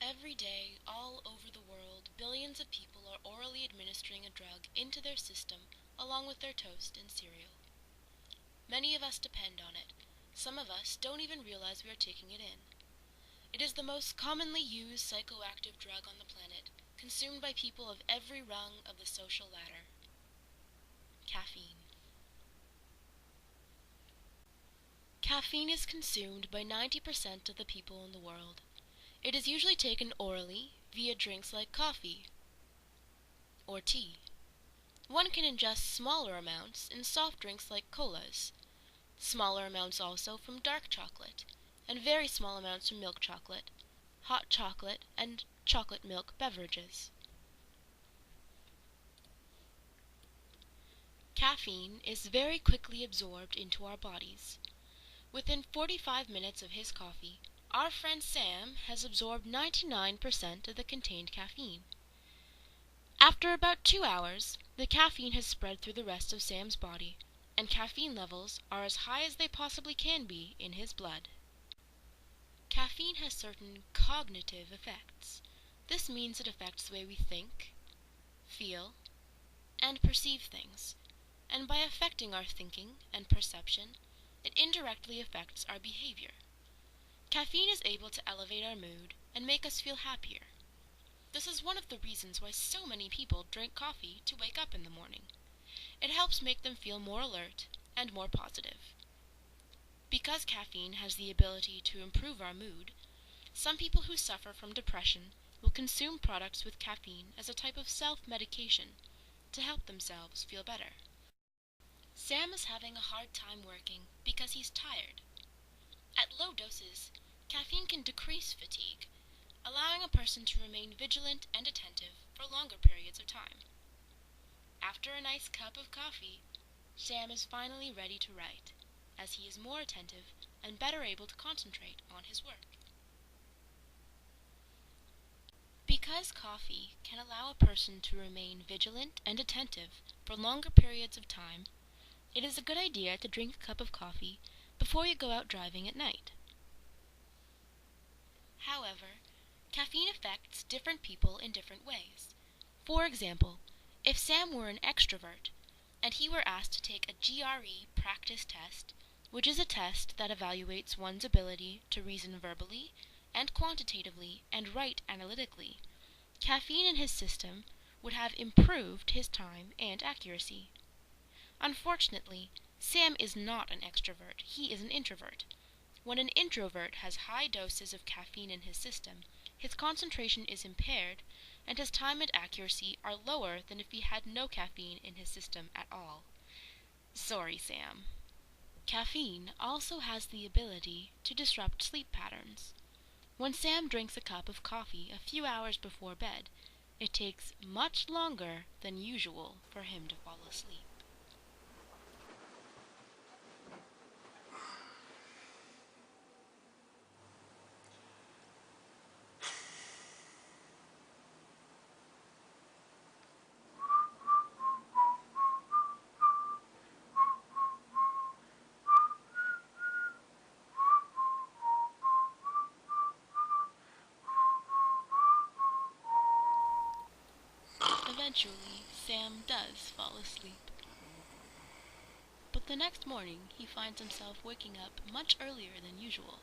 Every day, all over the world, billions of people are orally administering a drug into their system along with their toast and cereal. Many of us depend on it. Some of us don't even realize we are taking it in. It is the most commonly used psychoactive drug on the planet, consumed by people of every rung of the social ladder. Caffeine. Caffeine is consumed by 90% of the people in the world. It is usually taken orally via drinks like coffee or tea. One can ingest smaller amounts in soft drinks like colas, smaller amounts also from dark chocolate, and very small amounts from milk chocolate, hot chocolate, and chocolate milk beverages. Caffeine is very quickly absorbed into our bodies. Within 45 minutes of his coffee, our friend Sam has absorbed 99% of the contained caffeine. After about 2 hours, the caffeine has spread through the rest of Sam's body, and caffeine levels are as high as they possibly can be in his blood. Caffeine has certain cognitive effects. This means it affects the way we think, feel, and perceive things, and by affecting our thinking and perception, it indirectly affects our behavior. Caffeine is able to elevate our mood and make us feel happier. This is one of the reasons why so many people drink coffee to wake up in the morning. It helps make them feel more alert and more positive. Because caffeine has the ability to improve our mood, some people who suffer from depression will consume products with caffeine as a type of self-medication to help themselves feel better. Sam is having a hard time working because he's tired. At low doses, caffeine can decrease fatigue, allowing a person to remain vigilant and attentive for longer periods of time. After a nice cup of coffee, Sam is finally ready to write, as he is more attentive and better able to concentrate on his work. Because coffee can allow a person to remain vigilant and attentive for longer periods of time, it is a good idea to drink a cup of coffee before you go out driving at night. However, caffeine affects different people in different ways. For example, if Sam were an extrovert, and he were asked to take a GRE practice test, which is a test that evaluates one's ability to reason verbally and quantitatively and write analytically, caffeine in his system would have improved his time and accuracy. Unfortunately, Sam is not an extrovert, he is an introvert. When an introvert has high doses of caffeine in his system, his concentration is impaired, and his time and accuracy are lower than if he had no caffeine in his system at all. Sorry, Sam. Caffeine also has the ability to disrupt sleep patterns. When Sam drinks a cup of coffee a few hours before bed, it takes much longer than usual for him to fall asleep. Eventually, Sam does fall asleep. But the next morning, he finds himself waking up much earlier than usual.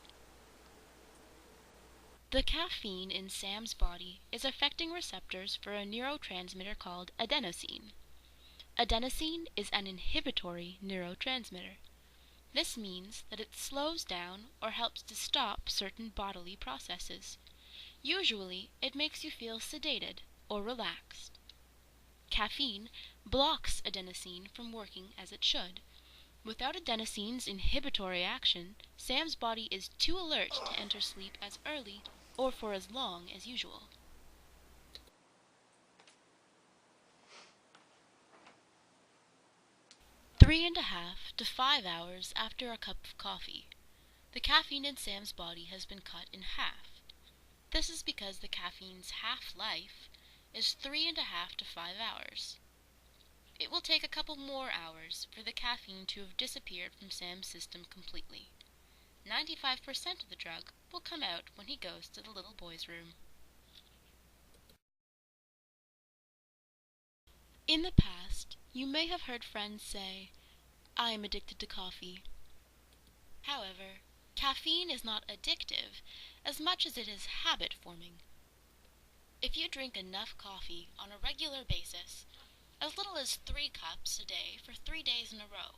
The caffeine in Sam's body is affecting receptors for a neurotransmitter called adenosine. Adenosine is an inhibitory neurotransmitter. This means that it slows down or helps to stop certain bodily processes. Usually, it makes you feel sedated or relaxed. Caffeine blocks adenosine from working as it should. Without adenosine's inhibitory action, Sam's body is too alert to enter sleep as early or for as long as usual. Three and a half to 5 hours after a cup of coffee, the caffeine in Sam's body has been cut in half. This is because the caffeine's half-life is 3.5 to 5 hours. It will take a couple more hours for the caffeine to have disappeared from Sam's system completely. 95% of the drug will come out when he goes to the little boy's room. In the past, you may have heard friends say, "I am addicted to coffee." However, caffeine is not addictive as much as it is habit forming. If you drink enough coffee on a regular basis, as little as 3 cups a day for 3 days in a row,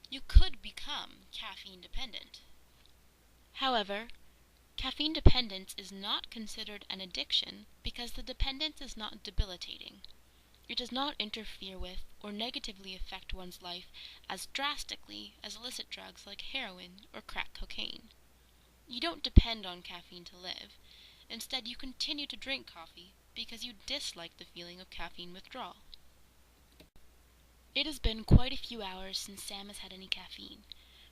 you could become caffeine dependent. However, caffeine dependence is not considered an addiction because the dependence is not debilitating. It does not interfere with or negatively affect one's life as drastically as illicit drugs like heroin or crack cocaine. You don't depend on caffeine to live. Instead, you continue to drink coffee because you dislike the feeling of caffeine withdrawal. It has been quite a few hours since Sam has had any caffeine.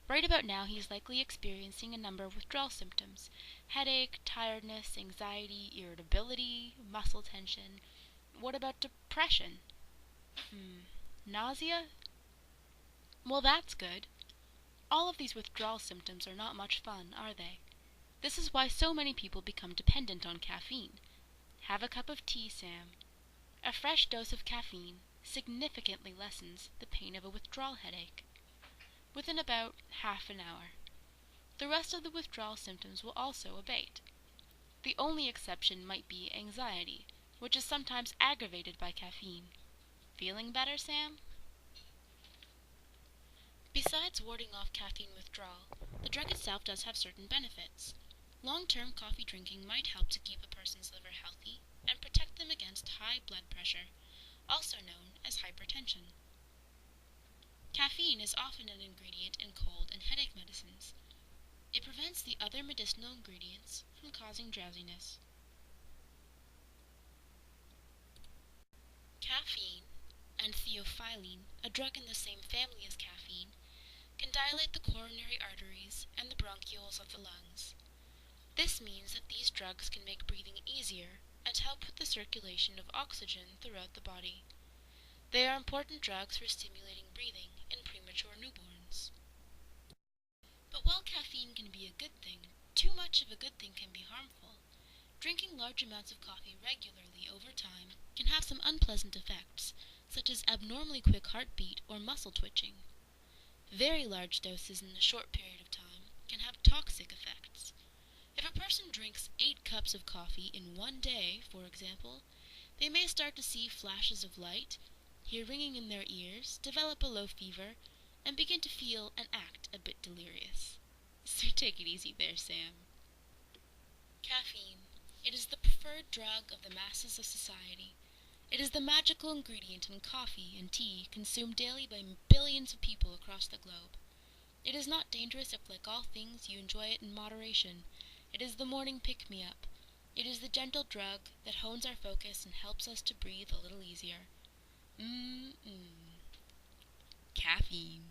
Right about now, he is likely experiencing a number of withdrawal symptoms: headache, tiredness, anxiety, irritability, muscle tension. What about depression? Nausea? Well, that's good. All of these withdrawal symptoms are not much fun, are they? This is why so many people become dependent on caffeine. Have a cup of tea, Sam. A fresh dose of caffeine significantly lessens the pain of a withdrawal headache within about half an hour. The rest of the withdrawal symptoms will also abate. The only exception might be anxiety, which is sometimes aggravated by caffeine. Feeling better, Sam? Besides warding off caffeine withdrawal, the drug itself does have certain benefits. Long-term coffee drinking might help to keep a person's liver healthy and protect them against high blood pressure, also known as hypertension. Caffeine is often an ingredient in cold and headache medicines. It prevents the other medicinal ingredients from causing drowsiness. Caffeine and theophylline, a drug in the same family as caffeine, can dilate the coronary arteries and the bronchioles of the lungs. This means that these drugs can make breathing easier and help with the circulation of oxygen throughout the body. They are important drugs for stimulating breathing in premature newborns. But while caffeine can be a good thing, too much of a good thing can be harmful. Drinking large amounts of coffee regularly over time can have some unpleasant effects, such as abnormally quick heartbeat or muscle twitching. Very large doses in a short period of time can have toxic effects. If a person drinks 8 cups of coffee in one day, for example, they may start to see flashes of light, hear ringing in their ears, develop a low fever, and begin to feel and act a bit delirious. So take it easy there, Sam. Caffeine. It is the preferred drug of the masses of society. It is the magical ingredient in coffee and tea consumed daily by billions of people across the globe. It is not dangerous if, like all things, you enjoy it in moderation. It is the morning pick-me-up. It is the gentle drug that hones our focus and helps us to breathe a little easier. Caffeine.